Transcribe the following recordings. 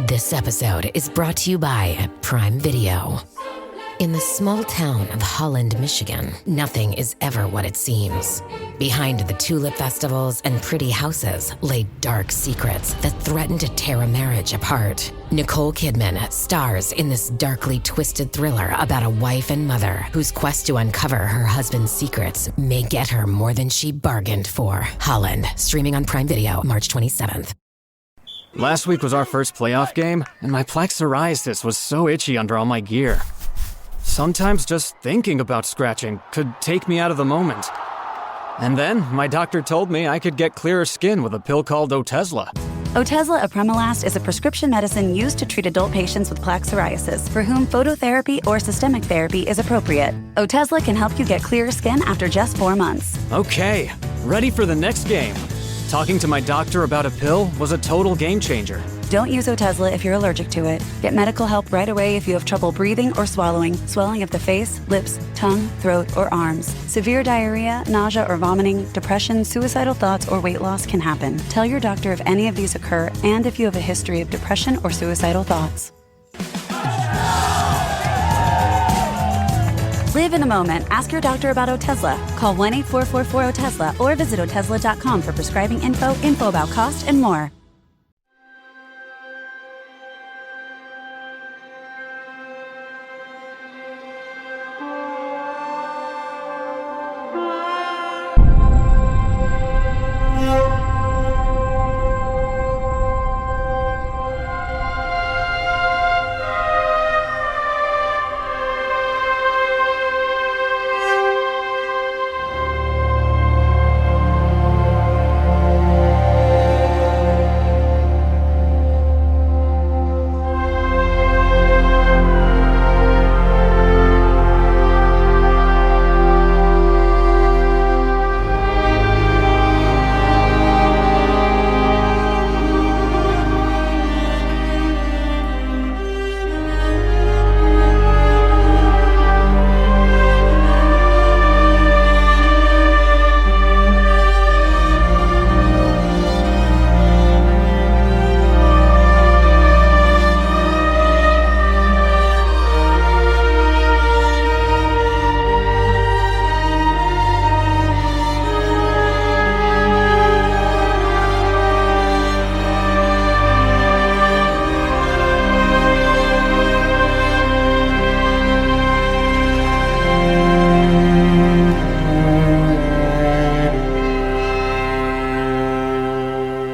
This episode is brought to you by Prime Video. In the small town of Holland, Michigan, nothing is ever what it seems. Behind the tulip festivals and pretty houses lay dark secrets that threaten to tear a marriage apart. Nicole Kidman stars in this darkly twisted thriller about a wife and mother whose quest to uncover her husband's secrets may get her more than she bargained for. Holland, streaming on Prime Video, March 27th. Last week was our first playoff game, and my plaque psoriasis was so itchy under all my gear. Sometimes just thinking about scratching could take me out of the moment. And then my doctor told me I could get clearer skin with a pill called Otezla. Otezla apremilast is a prescription medicine used to treat adult patients with plaque psoriasis for whom phototherapy or systemic therapy is appropriate. Otezla can help you get clearer skin after just 4 months. Okay, ready for the next game. Talking to my doctor about a pill was a total game changer. Don't use Otezla if you're allergic to it. Get medical help right away if you have trouble breathing or swallowing, swelling of the face, lips, tongue, throat, or arms. Severe diarrhea, nausea or vomiting, depression, suicidal thoughts, or weight loss can happen. Tell your doctor if any of these occur and if you have a history of depression or suicidal thoughts. Live in the moment. Ask your doctor about Otezla. Call 1-8444-OTEZLA or visit Otezla.com for prescribing info about cost, and more.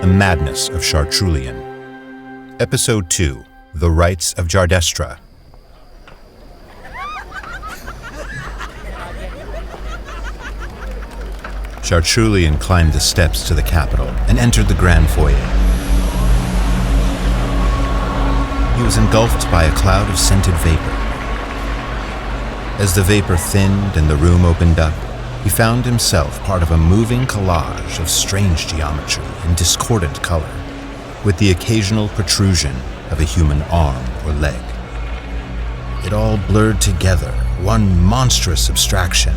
Magnus of Chartrulean. Episode 2, The Rites of Jhardoestra. Chartrulean climbed the steps to the capital and entered the grand foyer. He was engulfed by a cloud of scented vapor. As the vapor thinned and the room opened up, he found himself part of a moving collage of strange geometry and discordant color, with the occasional protrusion of a human arm or leg. It all blurred together, one monstrous abstraction,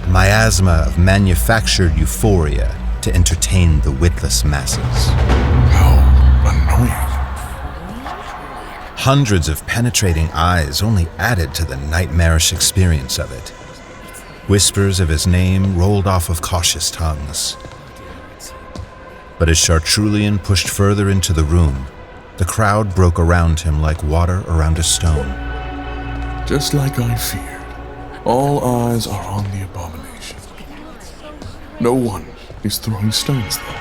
a miasma of manufactured euphoria to entertain the witless masses. How annoying. Hundreds of penetrating eyes only added to the nightmarish experience of it. Whispers of his name rolled off of cautious tongues. But as Chartrulean pushed further into the room, the crowd broke around him like water around a stone. Just like I feared, all eyes are on the abomination. No one is throwing stones, though.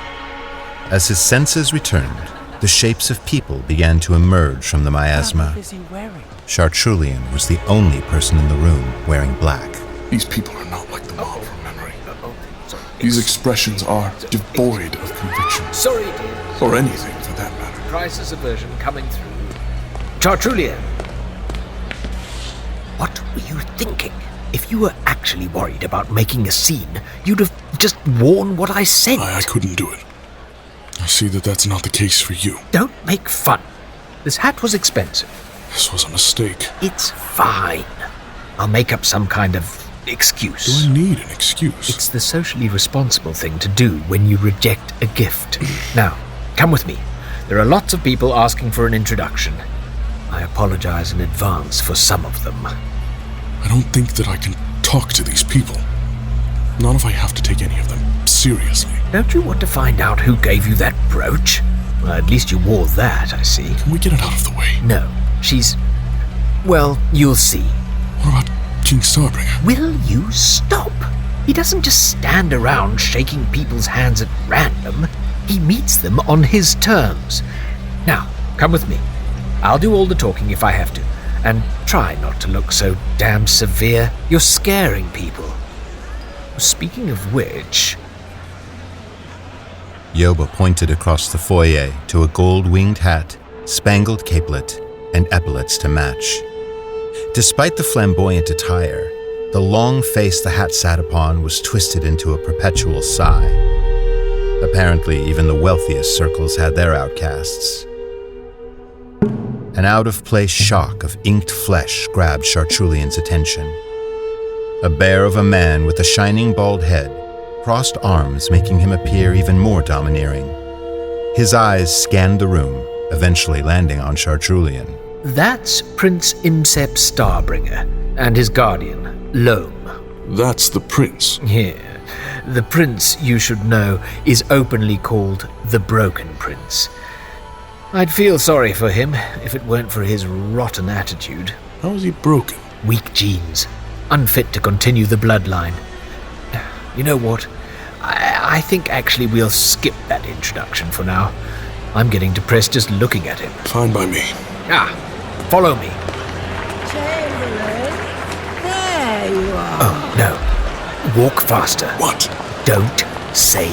As his senses returned, the shapes of people began to emerge from the miasma. What is he wearing? Chartrulean was the only person in the room wearing black. These people are not like the mob from memory. These expressions are devoid of conviction. Sorry, dear. Or anything, for that matter. Crisis aversion coming through. Chartrulean! What were you thinking? If you were actually worried about making a scene, you'd have just worn what I sent. I couldn't do it. I see that that's not the case for you. Don't make fun. This hat was expensive. This was a mistake. It's fine. I'll make up some kind of excuse. Do I need an excuse? It's the socially responsible thing to do when you reject a gift. Now, come with me. There are lots of people asking for an introduction. I apologize in advance for some of them. I don't think that I can talk to these people. Not if I have to take any of them seriously. Don't you want to find out who gave you that brooch? Well, at least you wore that, I see. Can we get it out of the way? No, she's... Well, you'll see. What about King Starbringer? Will you stop? He doesn't just stand around shaking people's hands at random. He meets them on his terms. Now, come with me. I'll do all the talking if I have to. And try not to look so damn severe. You're scaring people. Speaking of which... Yoba pointed across the foyer to a gold-winged hat, spangled capelet, and epaulets to match. Despite the flamboyant attire, the long face the hat sat upon was twisted into a perpetual sigh. Apparently, even the wealthiest circles had their outcasts. An out-of-place shock of inked flesh grabbed Chartrulean's attention. A bear of a man with a shining bald head, crossed arms making him appear even more domineering. His eyes scanned the room, eventually landing on Chartrulean. That's Prince Imsep Starbringer, and his guardian, Loam. That's the prince. Yeah. The prince, you should know, is openly called the Broken Prince. I'd feel sorry for him if it weren't for his rotten attitude. How is he broken? Weak genes. Unfit to continue the bloodline. You know what? I think actually we'll skip that introduction for now. I'm getting depressed just looking at him. Fine by me. Follow me. Chamberlain, there you are. Oh, no. Walk faster. What? Don't say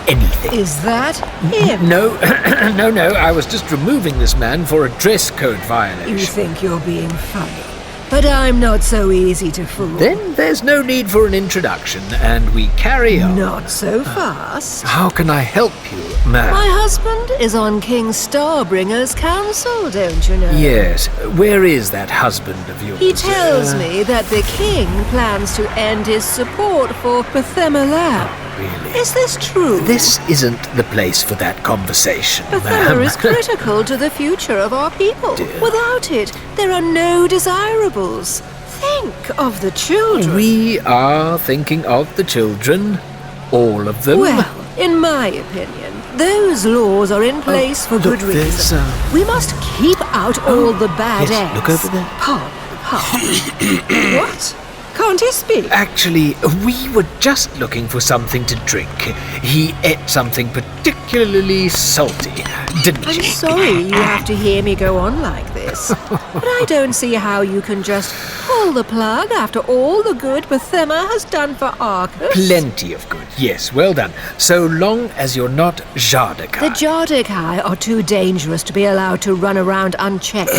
anything. Is that him? No, no, I was just removing this man for a dress code violation. You think you're being funny, but I'm not so easy to fool. Then there's no need for an introduction, and we carry on. Not so fast. How can I help you, ma'am? My husband is on King Starbringer's council, don't you know? Yes, where is that husband of yours? He tells me that the king plans to end his support for Pythema. Really? Is this true? This isn't the place for that conversation, Pythema ma'am. is critical to the future of our people. Dear. Without it, there are no desirables. Think of the children. We are thinking of the children. All of them. Well, in my opinion, those laws are in place for good look, there's, reason. We must keep out all the bad yes, eggs. look over there. Pardon. What? Can't he speak? Actually, we were just looking for something to drink. He ate something particularly salty, didn't I'm he? sorry you have to hear me go on like this, but I don't see how you can just pull the plug after all the good Pythema has done for Arcus. Plenty of good, yes, well done. So long as you're not Jhardoestra. The Jhardoestra are too dangerous to be allowed to run around unchecked.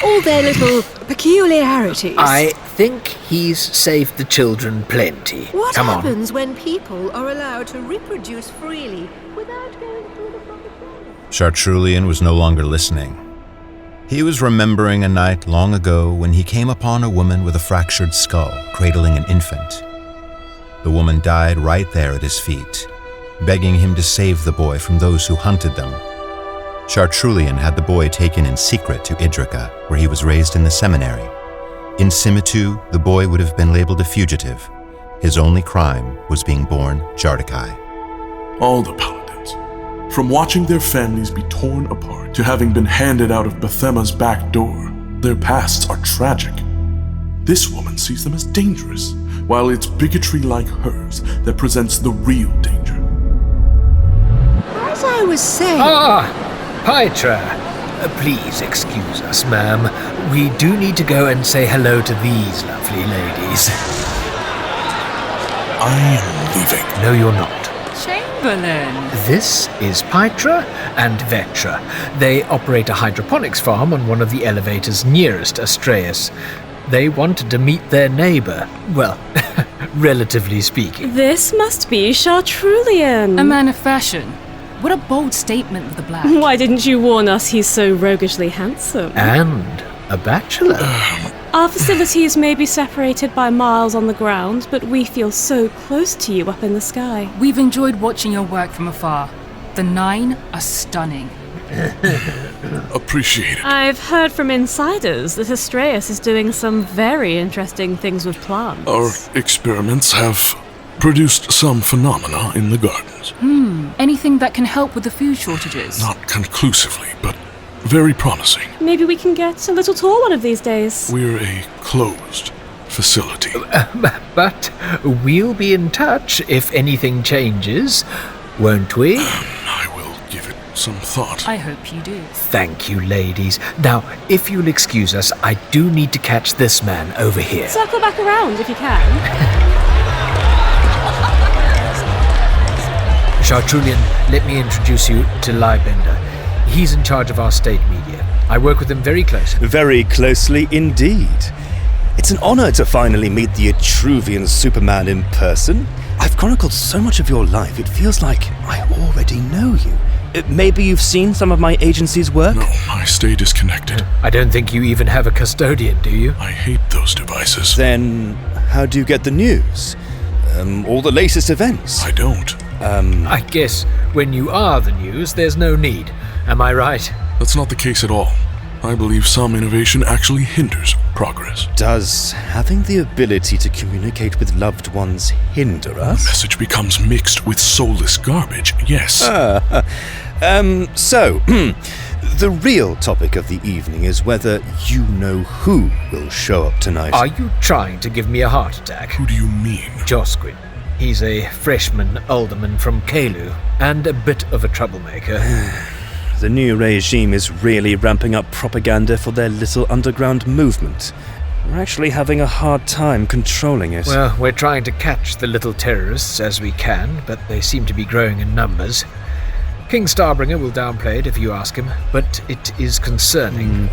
All their little peculiarities. I think he's saved the children plenty. What Come on. happens when people are allowed to reproduce freely without going through the proper process? Chartrulean was no longer listening. He was remembering a night long ago when he came upon a woman with a fractured skull cradling an infant. The woman died right there at his feet, begging him to save the boy from those who hunted them. Chartrulean had the boy taken in secret to Idrica, where he was raised in the seminary. In Simitu, the boy would have been labeled a fugitive. His only crime was being born Jhardoestra. All the paladins, from watching their families be torn apart to having been handed out of Pythema's back door, their pasts are tragic. This woman sees them as dangerous, while it's bigotry like hers that presents the real danger. As I was saying... Pytra. Please excuse us, ma'am. We do need to go and say hello to these lovely ladies. I am leaving. No, you're not. Chamberlain. This is Pytra and Vetra. They operate a hydroponics farm on one of the elevators nearest Astraeus. They wanted to meet their neighbor. Well, relatively speaking. This must be Chartrulean. A man of fashion. What a bold statement with the black. Why didn't you warn us he's so roguishly handsome? And a bachelor. Our facilities may be separated by miles on the ground, but we feel so close to you up in the sky. We've enjoyed watching your work from afar. The 9 are stunning. Appreciate it. I've heard from insiders that Astraeus is doing some very interesting things with plants. Our experiments have produced some phenomena in the gardens. Anything that can help with the food shortages? Not conclusively, but very promising. Maybe we can get a little tour one of these days. We're a closed facility. But we'll be in touch if anything changes, won't we? I will give it some thought. I hope you do. Thank you, ladies. Now, if you'll excuse us, I do need to catch this man over here. Circle back around if you can. Chartrulean, let me introduce you to Lybender. He's in charge of our state media. I work with him very closely. Very closely indeed. It's an honor to finally meet the Etruvian Superman in person. I've chronicled so much of your life, it feels like I already know you. Maybe you've seen some of my agency's work? No, I stay disconnected. I don't think you even have a custodian, do you? I hate those devices. Then how do you get the news? All the latest events? I don't. I guess when you are the news, there's no need. Am I right? That's not the case at all. I believe some innovation actually hinders progress. Does having the ability to communicate with loved ones hinder us? The message becomes mixed with soulless garbage, yes. So, the real topic of the evening is whether you know who will show up tonight. Are you trying to give me a heart attack? Who do you mean? Josquin. He's a freshman alderman from Kalu, and a bit of a troublemaker. The new regime is really ramping up propaganda for their little underground movement. We're actually having a hard time controlling it. Well, we're trying to catch the little terrorists as we can, but they seem to be growing in numbers. King Starbringer will downplay it if you ask him, but it is concerning.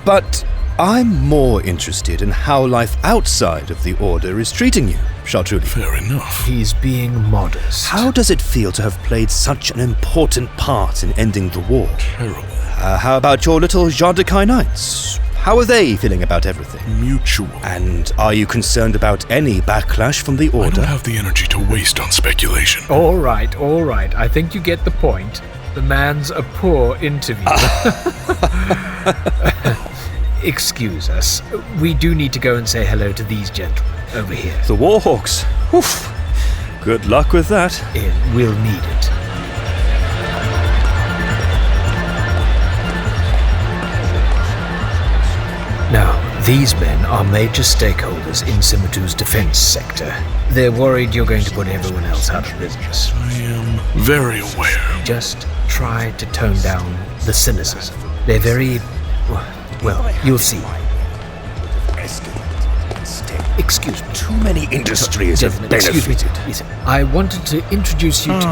But I'm more interested in how life outside of the Order is treating you, Chartrulean. Fair enough. He's being modest. How does it feel to have played such an important part in ending the war? Terrible. How about your little Jhardoestra knights? How are they feeling about everything? Mutual. And are you concerned about any backlash from the Order? I don't have the energy to waste on speculation. All right. I think you get the point. The man's a poor interviewer. Excuse us. We do need to go and say hello to these gentlemen over here. The Warhawks. Oof. Good luck with that. We'll need it. Now, these men are major stakeholders in Simitu's defense sector. They're worried you're going to put everyone else out of business. I am very aware. Just try to tone down the cynicism. They're very... well, you'll see. Excuse me. Too many industries have benefited. Excuse me. I wanted to introduce you to...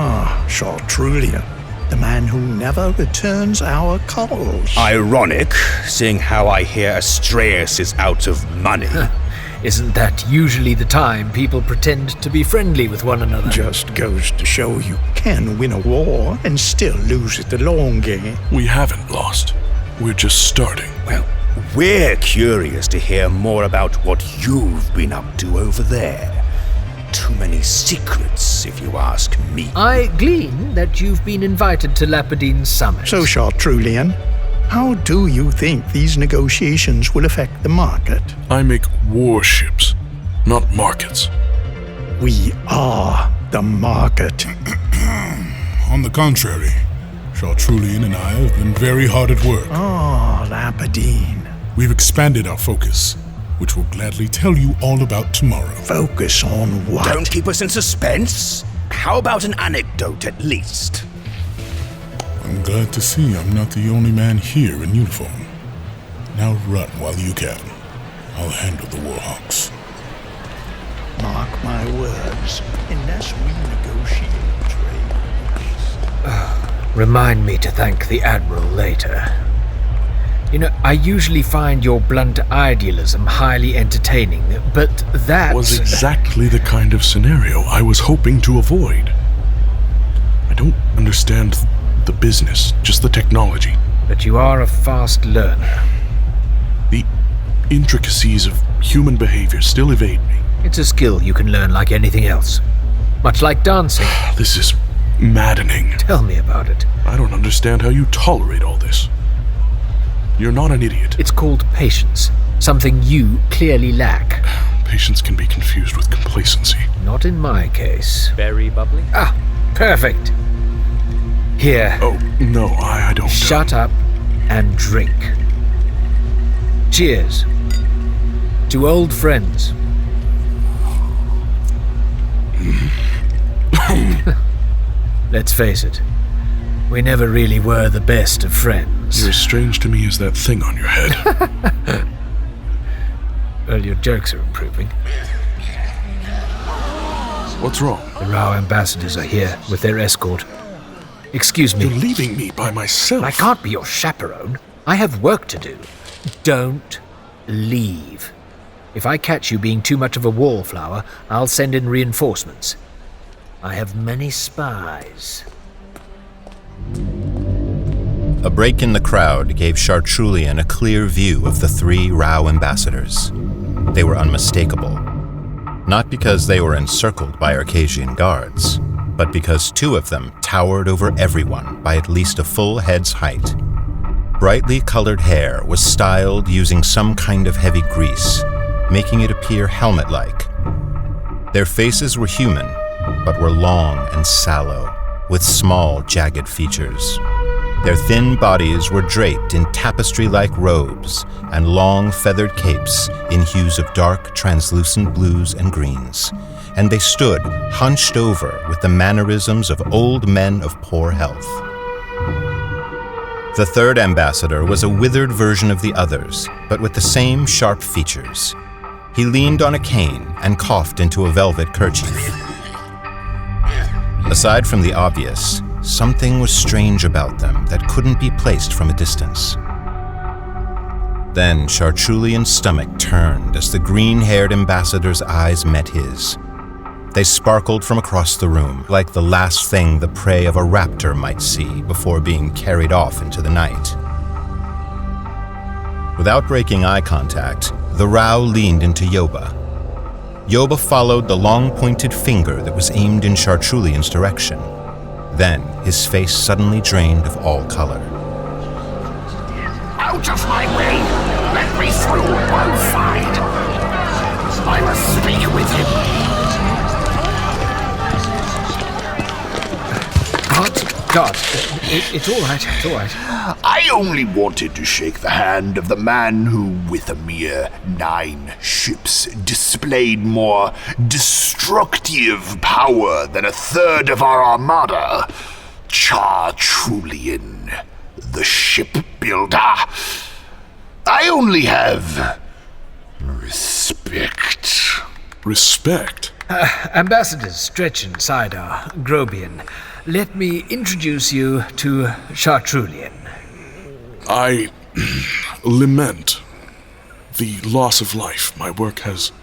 Chartrulean, the man who never returns our calls. Ironic, seeing how I hear Astraeus is out of money. Isn't that usually the time people pretend to be friendly with one another? Just goes to show you can win a war and still lose at the long game. We haven't lost. We're just starting. Well, we're curious to hear more about what you've been up to over there. Too many secrets, if you ask me. I glean that you've been invited to Lapadine's summit. So, Chartrulean, how do you think these negotiations will affect the market? I make warships, not markets. We are the market. On the contrary, Chartrulean and I have been very hard at work. Lapadine. We've expanded our focus, which we'll gladly tell you all about tomorrow. Focus on what? Don't keep us in suspense. How about an anecdote at least? I'm glad to see I'm not the only man here in uniform. Now run while you can. I'll handle the Warhawks. Mark my words, unless we negotiate trade. Remind me to thank the Admiral later. You know, I usually find your blunt idealism highly entertaining, but that... was exactly the kind of scenario I was hoping to avoid. I don't understand the business, just the technology. But you are a fast learner. The intricacies of human behavior still evade me. It's a skill you can learn like anything else. Much like dancing. This is maddening. Tell me about it. I don't understand how you tolerate all this. You're not an idiot. It's called patience. Something you clearly lack. Patience can be confused with complacency. Not in my case. Very bubbly? Ah, perfect. Here. Oh, no, I don't. Shut up and drink. Cheers. To old friends. Let's face it. We never really were the best of friends. You're as strange to me as that thing on your head. Well, your jokes are improving. What's wrong? The Rau Ambassadors are here with their escort. Excuse me. You're leaving me by myself. I can't be your chaperone. I have work to do. Don't leave. If I catch you being too much of a wallflower, I'll send in reinforcements. I have many spies. A break in the crowd gave Chartrulean a clear view of the 3 Rau Ambassadors. They were unmistakable. Not because they were encircled by Arcasian guards, but because 2 of them towered over everyone by at least a full head's height. Brightly colored hair was styled using some kind of heavy grease, making it appear helmet-like. Their faces were human, but were long and sallow, with small, jagged features. Their thin bodies were draped in tapestry-like robes and long feathered capes in hues of dark, translucent blues and greens, and they stood hunched over with the mannerisms of old men of poor health. The 3rd ambassador was a withered version of the others, but with the same sharp features. He leaned on a cane and coughed into a velvet kerchief. Aside from the obvious, something was strange about them that couldn't be placed from a distance. Then Chartrulean's stomach turned as the green-haired ambassador's eyes met his. They sparkled from across the room, like the last thing the prey of a raptor might see before being carried off into the night. Without breaking eye contact, the Rau leaned into Yoba. Yoba followed the long-pointed finger that was aimed in Chartrulean's direction. Then his face suddenly drained of all color. Out of my way! Let me through, bonfide! I must speak with him. God, it's all right, it's all right. I only wanted to shake the hand of the man who, with a mere 9 ships, displayed more destructive power than a third of our armada. Chartrulean, the shipbuilder. I only have respect. Respect? Ambassadors Stretch and Sidar, Grobian, let me introduce you to Chartrulean. I lament the loss of life my work has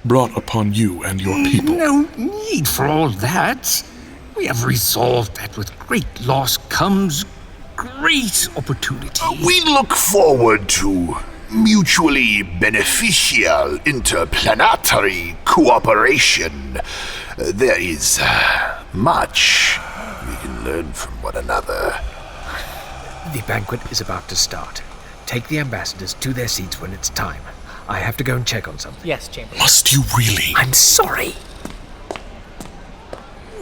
brought upon you and your people. No need for all that. We have resolved that with great loss comes great opportunity. We look forward to mutually beneficial interplanetary cooperation. There is much we can learn from one another. The banquet is about to start. Take the ambassadors to their seats when it's time. I have to go and check on something. Yes, Chamberlain. Must you really? I'm sorry.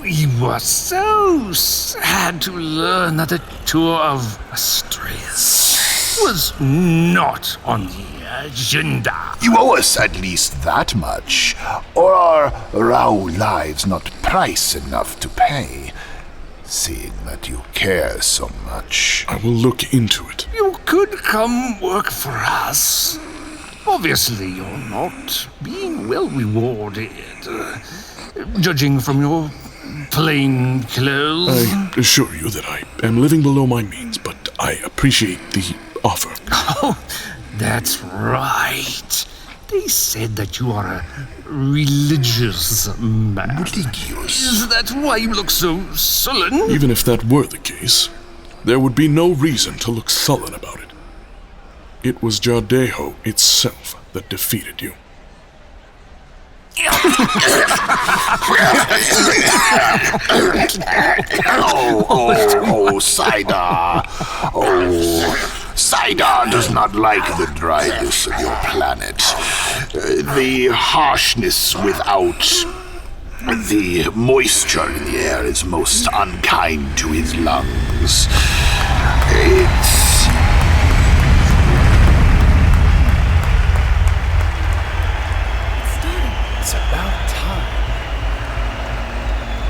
We were so sad to learn that the tour of Azurea was not on the agenda. You owe us at least that much, or are Rau lives not price enough to pay? Seeing that you care so much. I will look into it. You could come work for us. Obviously, you're not being well rewarded. Judging from your plain clothes. I assure you that I am living below my means, but I appreciate the offer. Oh, that's right. They said that you are a religious man. Religious? Is that why you look so sullen? Even if that were the case, there would be no reason to look sullen about it. It was Jhardoestra itself that defeated you. Cider. Cider does not like the dryness of your planet. The harshness without the moisture in the air is most unkind to his lungs. It's about time.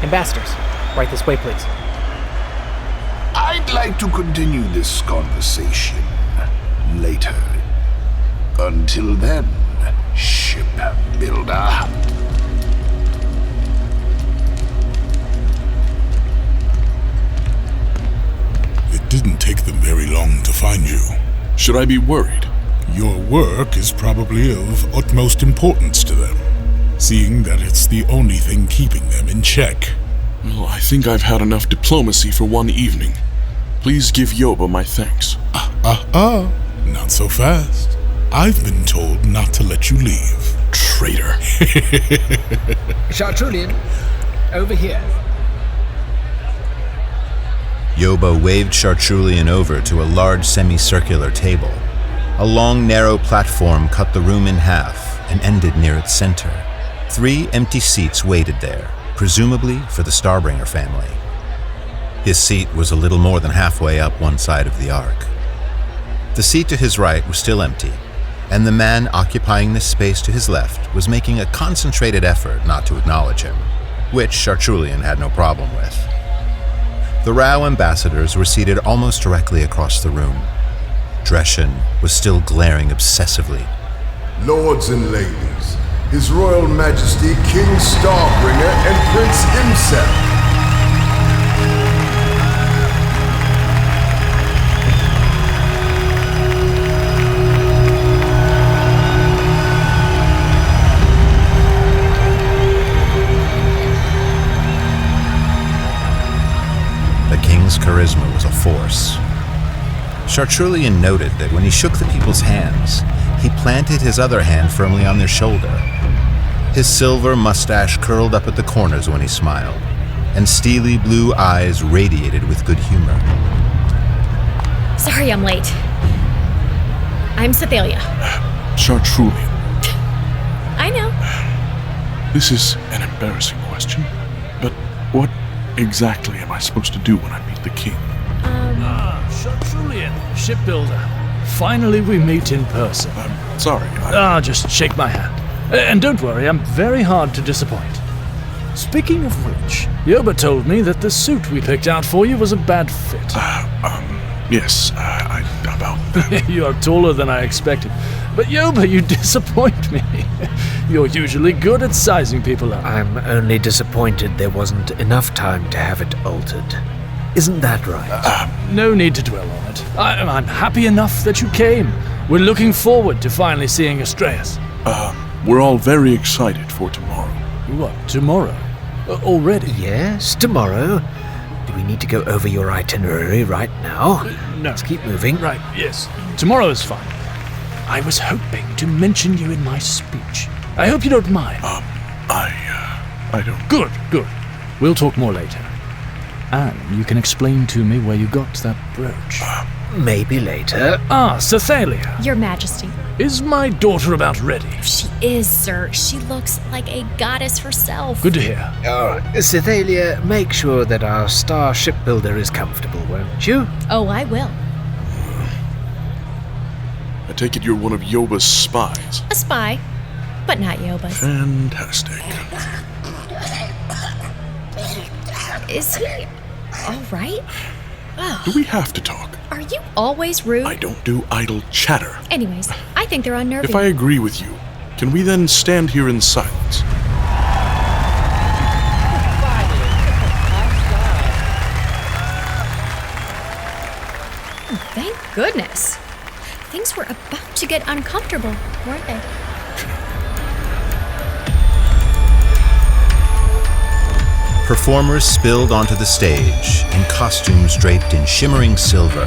Ambassadors, right this way, please. I'd like to continue this conversation later. Until then, shipbuilder. It didn't take them very long to find you. Should I be worried? Your work is probably of utmost importance to them, seeing that it's the only thing keeping them in check. Well, I think I've had enough diplomacy for one evening. Please give Yoba my thanks. Not so fast. I've been told not to let you leave. Traitor. Chartrulean, over here. Yoba waved Chartrulean over to a large semicircular table. A long, narrow platform cut the room in half and ended near its center. 3 empty seats waited there, presumably for the Starbringer family. His seat was a little more than halfway up one side of the ark. The seat to his right was still empty, and the man occupying this space to his left was making a concentrated effort not to acknowledge him, which Chartrulean had no problem with. The Rau Ambassadors were seated almost directly across the room. Dreschen was still glaring obsessively. Lords and ladies, His Royal Majesty King Starbringer and Prince Imsep. The king's charisma was a force. Chartrulean noted that when he shook the people's hands, he planted his other hand firmly on their shoulder. His silver mustache curled up at the corners when he smiled, and steely blue eyes radiated with good humor. Sorry I'm late. I'm Cythaelia. Chartrulean. I know. This is an embarrassing question, but what exactly am I supposed to do when I meet the king? Chartrulean, shipbuilder. Finally we meet in person. I'm sorry. Just shake my hand. And don't worry, I'm very hard to disappoint. Speaking of which, Yoba told me that the suit we picked out for you was a bad fit. Yes, about... You're taller than I expected. But Yoba, you disappoint me. You're usually good at sizing people up. I'm only disappointed there wasn't enough time to have it altered. Isn't that right? No need to dwell on it. I'm happy enough that you came. We're looking forward to finally seeing Astraeus. We're all very excited for tomorrow. What, tomorrow? Already? Yes, tomorrow. Do we need to go over your itinerary right now? No. Let's keep moving. Right, yes. Tomorrow is fine. I was hoping to mention you in my speech. I hope you don't mind. I don't... Good. We'll talk more later. And you can explain to me where you got that brooch. Maybe later. Cythaelia. Your Majesty. Is my daughter about ready? She is, sir. She looks like a goddess herself. Good to hear. Cythaelia, make sure that our star shipbuilder is comfortable, won't you? Oh, I will. I take it you're one of Yoba's spies. A spy, but not Yoba's. Fantastic. Is he all right? Oh. Do we have to talk? Are you always rude? I don't do idle chatter. Anyways, I think they're unnerving. If I agree with you, can we then stand here in silence? Thank goodness. Things were about to get uncomfortable, weren't they? Performers spilled onto the stage in costumes draped in shimmering silver,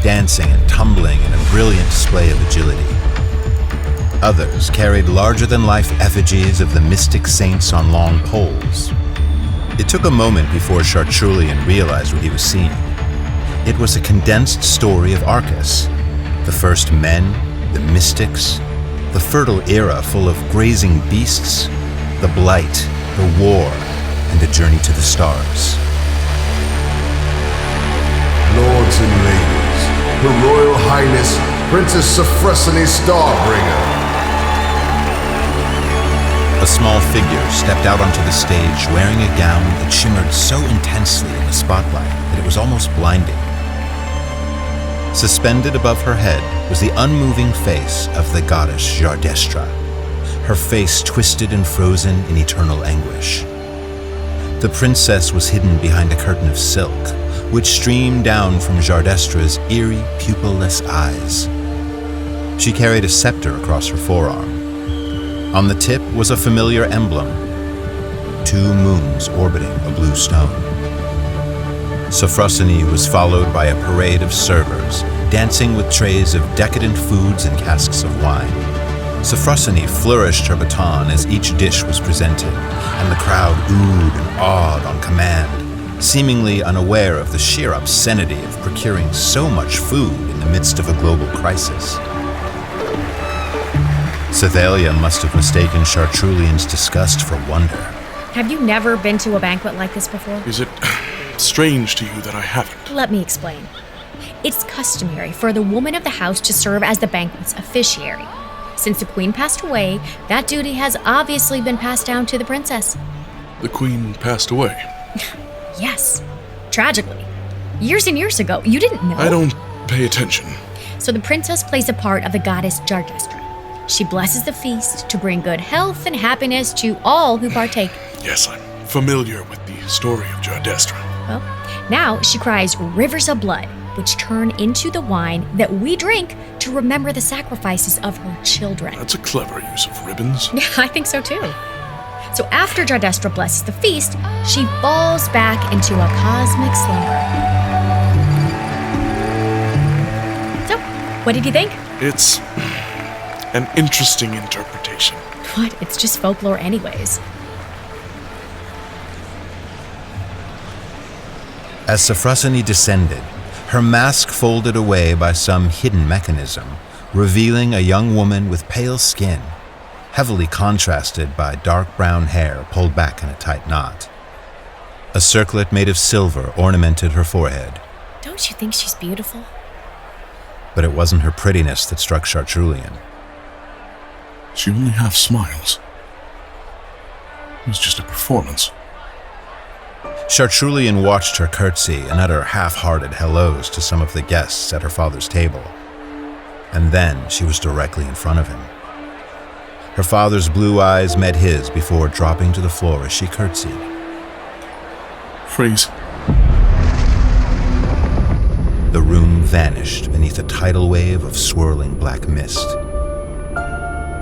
dancing and tumbling in a brilliant display of agility. Others carried larger-than-life effigies of the mystic saints on long poles. It took a moment before Chartrulean realized what he was seeing. It was a condensed story of Arcus, the first men, the mystics, the fertile era full of grazing beasts, the blight, the war, and the journey to the stars. Lords and ladies, Her Royal Highness, Princess Sophrosyne Starbringer. A small figure stepped out onto the stage wearing a gown that shimmered so intensely in the spotlight that it was almost blinding. Suspended above her head was the unmoving face of the goddess Jhardoestra, her face twisted and frozen in eternal anguish. The princess was hidden behind a curtain of silk, which streamed down from Jhardoestra's eerie, pupilless eyes. She carried a scepter across her forearm. On the tip was a familiar emblem, 2 moons orbiting a blue stone. Sophrosyne was followed by a parade of servers, dancing with trays of decadent foods and casks of wine. Sophrosyne flourished her baton as each dish was presented, and the crowd oohed and awed on command, seemingly unaware of the sheer obscenity of procuring so much food in the midst of a global crisis. Cythaelia must have mistaken Chartrulean's disgust for wonder. Have you never been to a banquet like this before? Is it strange to you that I haven't? Let me explain. It's customary for the woman of the house to serve as the banquet's officiary. Since the queen passed away, that duty has obviously been passed down to the princess. The queen passed away? Yes, tragically. Years and years ago. You didn't know? I don't pay attention. So the princess plays a part of the goddess Jhardoestra. She blesses the feast to bring good health and happiness to all who partake. Yes, I'm familiar with the story of Jhardoestra. Well, now she cries rivers of blood, which turn into the wine that we drink to remember the sacrifices of her children. That's a clever use of ribbons. Yeah, I think so too. So after Jhardoestra blesses the feast, she falls back into a cosmic slumber. So, what did you think? It's an interesting interpretation. What? It's just folklore anyways. As Sophrosyne descended, her mask folded away by some hidden mechanism, revealing a young woman with pale skin, heavily contrasted by dark brown hair pulled back in a tight knot. A circlet made of silver ornamented her forehead. Don't you think she's beautiful? But it wasn't her prettiness that struck Chartrulean. She only half smiles. It was just a performance. Chartrulean watched her curtsy and utter half-hearted hellos to some of the guests at her father's table. And then she was directly in front of him. Her father's blue eyes met his before dropping to the floor as she curtsied. Freeze. The room vanished beneath a tidal wave of swirling black mist.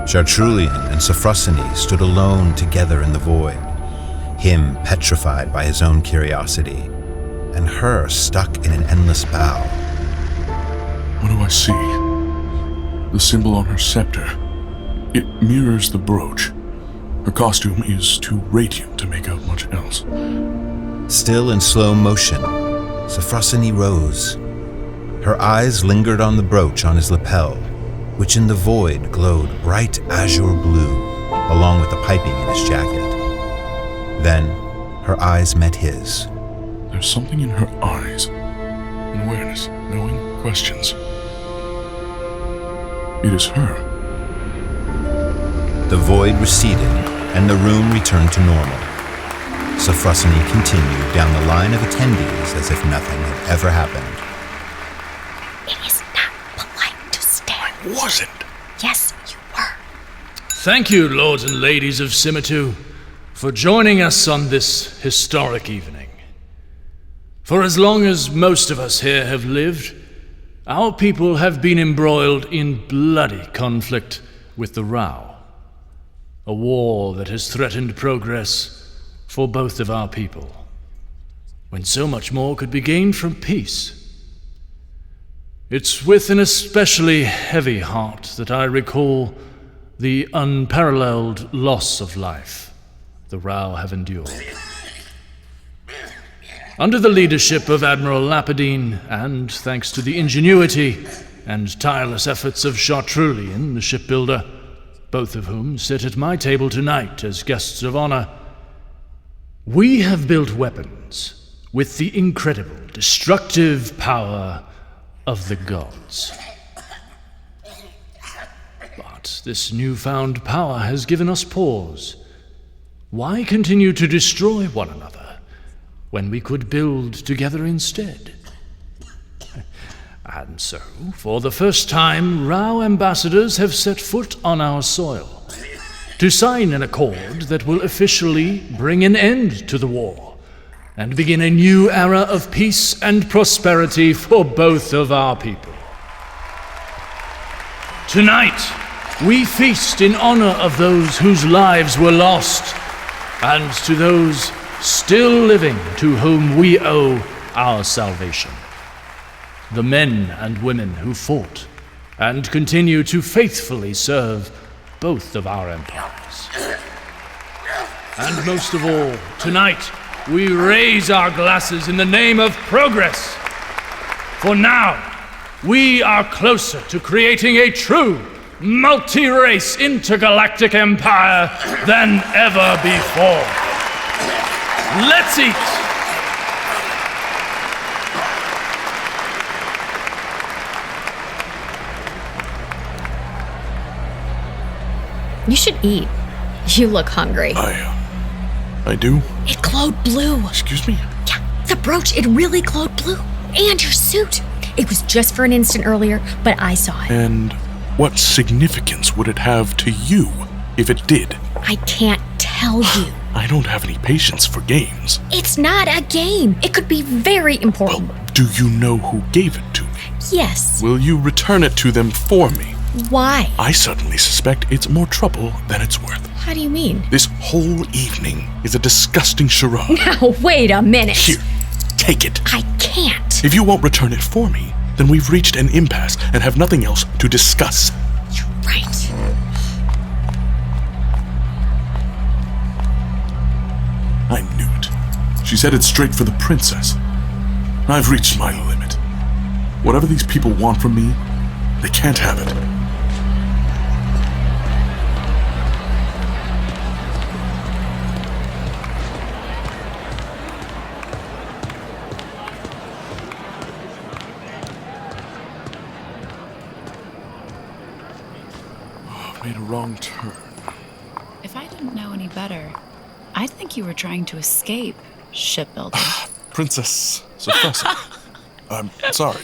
Chartrulean and Sophrosyne stood alone together in the void, him petrified by his own curiosity, and her stuck in an endless bow. What do I see? The symbol on her scepter. It mirrors the brooch. Her costume is too radiant to make out much else. Still in slow motion, Sophrosyne rose. Her eyes lingered on the brooch on his lapel, which in the void glowed bright azure blue, along with the piping in his jacket. Then, her eyes met his. There's something in her eyes. An awareness, knowing, questions. It is her. The void receded, and the room returned to normal. Sophrosyne continued down the line of attendees as if nothing had ever happened. It is not polite to stare. I wasn't. Yes, you were. Thank you, lords and ladies of Simitu, for joining us on this historic evening. For as long as most of us here have lived, our people have been embroiled in bloody conflict with the Rau, a war that has threatened progress for both of our people, when so much more could be gained from peace. It's with an especially heavy heart that I recall the unparalleled loss of life the Rau have endured. Under the leadership of Admiral Lapidine, and thanks to the ingenuity and tireless efforts of Chartrulean, the shipbuilder, both of whom sit at my table tonight as guests of honor, we have built weapons with the incredible destructive power of the gods. But this newfound power has given us pause. Why continue to destroy one another when we could build together instead? And so, for the first time, Rau Ambassadors have set foot on our soil to sign an accord that will officially bring an end to the war and begin a new era of peace and prosperity for both of our people. Tonight, we feast in honor of those whose lives were lost and to those still living to whom we owe our salvation. The men and women who fought and continue to faithfully serve both of our empires. And most of all, tonight, we raise our glasses in the name of progress. For now, we are closer to creating a true multi-race intergalactic empire than ever before. Let's eat! You should eat. You look hungry. I do? It glowed blue. Excuse me? Yeah, the brooch, it really glowed blue. And your suit. It was just for an instant earlier, but I saw it. And what significance would it have to you if it did? I can't tell you. I don't have any patience for games. It's not a game. It could be very important. Well, do you know who gave it to me? Yes. Will you return it to them for me? Why? I suddenly suspect it's more trouble than it's worth. How do you mean? This whole evening is a disgusting charade. Now, wait a minute. Here, take it. I can't. If you won't return it for me, then we've reached an impasse and have nothing else to discuss. You're right. I knew it. She said it straight for the princess. I've reached my limit. Whatever these people want from me, they can't have it. Made a wrong turn. If I didn't know any better, I'd think you were trying to escape, shipbuilder. Princess Sophrosyne. I'm sorry,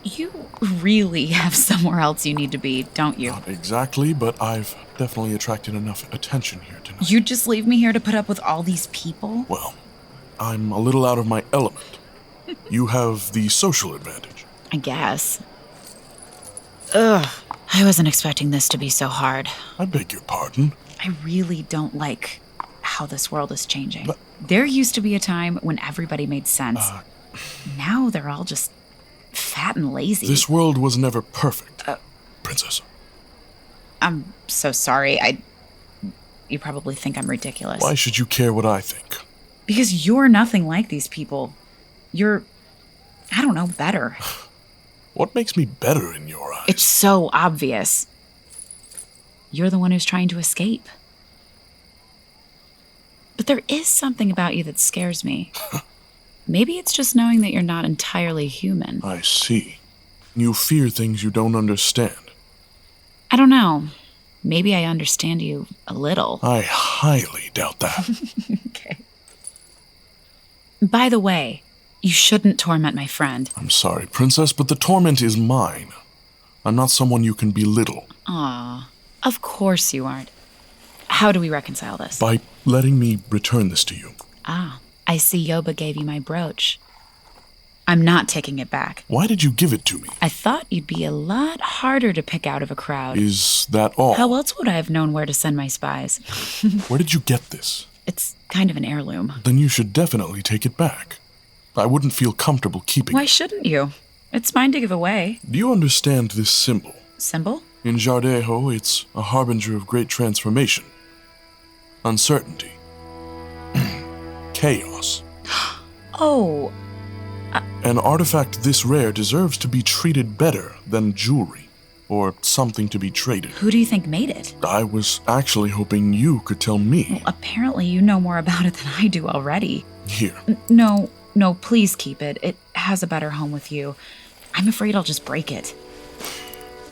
You really have somewhere else you need to be, don't you? Not exactly, but I've definitely attracted enough attention here tonight. You'd just leave me here to put up with all these people? Well, I'm a little out of my element. You have the social advantage. I guess. Ugh. I wasn't expecting this to be so hard. I beg your pardon? I really don't like how this world is changing. But there used to be a time when everybody made sense. Now they're all just fat and lazy. This world was never perfect, Princess. I'm so sorry. You probably think I'm ridiculous. Why should you care what I think? Because you're nothing like these people. You're, I don't know, better. What makes me better in your eyes? It's so obvious. You're the one who's trying to escape. But there is something about you that scares me. Maybe it's just knowing that you're not entirely human. I see. You fear things you don't understand. I don't know. Maybe I understand you a little. I highly doubt that. Okay. By the way, you shouldn't torment my friend. I'm sorry, Princess, but the torment is mine. I'm not someone you can belittle. Aw, of course you aren't. How do we reconcile this? By letting me return this to you. Ah, I see Yoba gave you my brooch. I'm not taking it back. Why did you give it to me? I thought you'd be a lot harder to pick out of a crowd. Is that all? How else would I have known where to send my spies? Where did you get this? It's kind of an heirloom. Then you should definitely take it back. I wouldn't feel comfortable keeping it. Why shouldn't you? It's mine to give away. Do you understand this symbol? Symbol? In Jhardoestra, it's a harbinger of great transformation, uncertainty, chaos. Oh. An artifact this rare deserves to be treated better than jewelry, or something to be traded. Who do you think made it? I was actually hoping you could tell me. Well, apparently you know more about it than I do already. Here. No, please keep it. It has a better home with you. I'm afraid I'll just break it.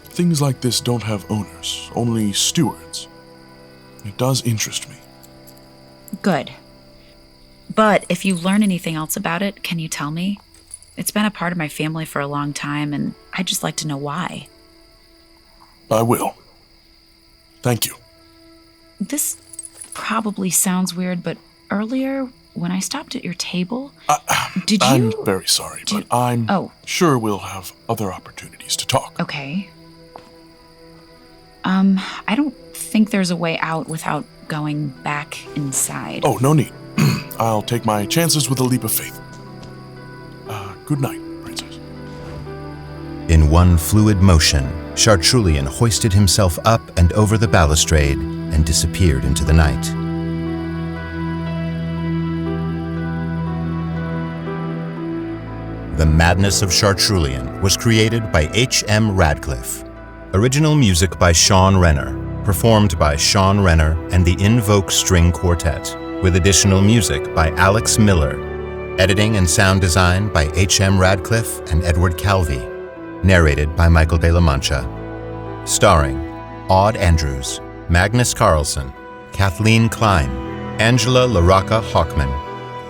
Things like this don't have owners, only stewards. It does interest me. Good. But if you learn anything else about it, can you tell me? It's been a part of my family for a long time, and I'd just like to know why. I will. Thank you. This probably sounds weird, but earlier, when I stopped at your table, did you... I'm very sorry, but I'm sure we'll have other opportunities to talk. Okay. I don't think there's a way out without going back inside. Oh, no need. I'll take my chances with a leap of faith. Good night, Princess. In one fluid motion, Chartrulean hoisted himself up and over the balustrade and disappeared into the night. The Madness of Chartrulean was created by H.M. Radcliffe. Original music by Sean Renner, performed by Sean Renner and the Invoke String Quartet, with additional music by Alex Miller. Editing and sound design by H.M. Radcliffe and Edward Calvi. Narrated by Michael de la Mancha. Starring Aud Andrews, Magnus Carlssen, Kathleen Klein, Angela LaRocca Hochman,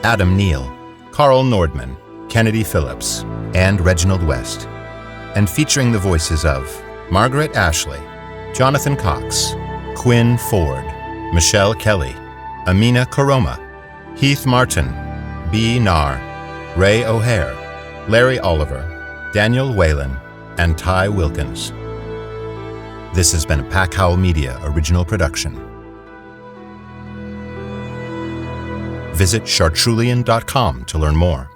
Adam Neal, Carl Nordman, Kennedy Phillips, and Reginald West. And featuring the voices of Margaret Ashley, Jonathan Cox, Quinn Ford, Michelle Kelly, Amina Koroma, Heath Martin, B. Narr, Ray O'Hare, Larry Oliver, Daniel Whalen, and Ty Wilkins. This has been a Pack Howl Media original production. Visit chartrulean.com to learn more.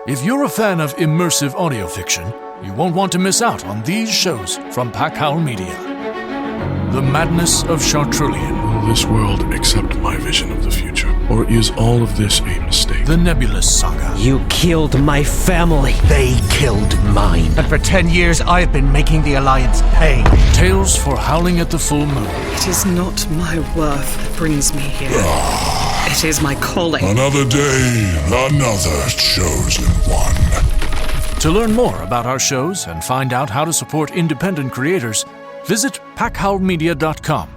If you're a fan of immersive audio fiction, you won't want to miss out on these shows from Pack Howl Media. The Madness of Chartrulean. Will this world accept my vision of the future? Or is all of this a mistake? The Nebulous Saga. You killed my family. They killed mine. And for 10 years, I've been making the Alliance pay. Tales for Howling at the Full Moon. It is not my worth that brings me here. It is my calling. Another day, another chosen one. To learn more about our shows and find out how to support independent creators, visit packhowlmedia.com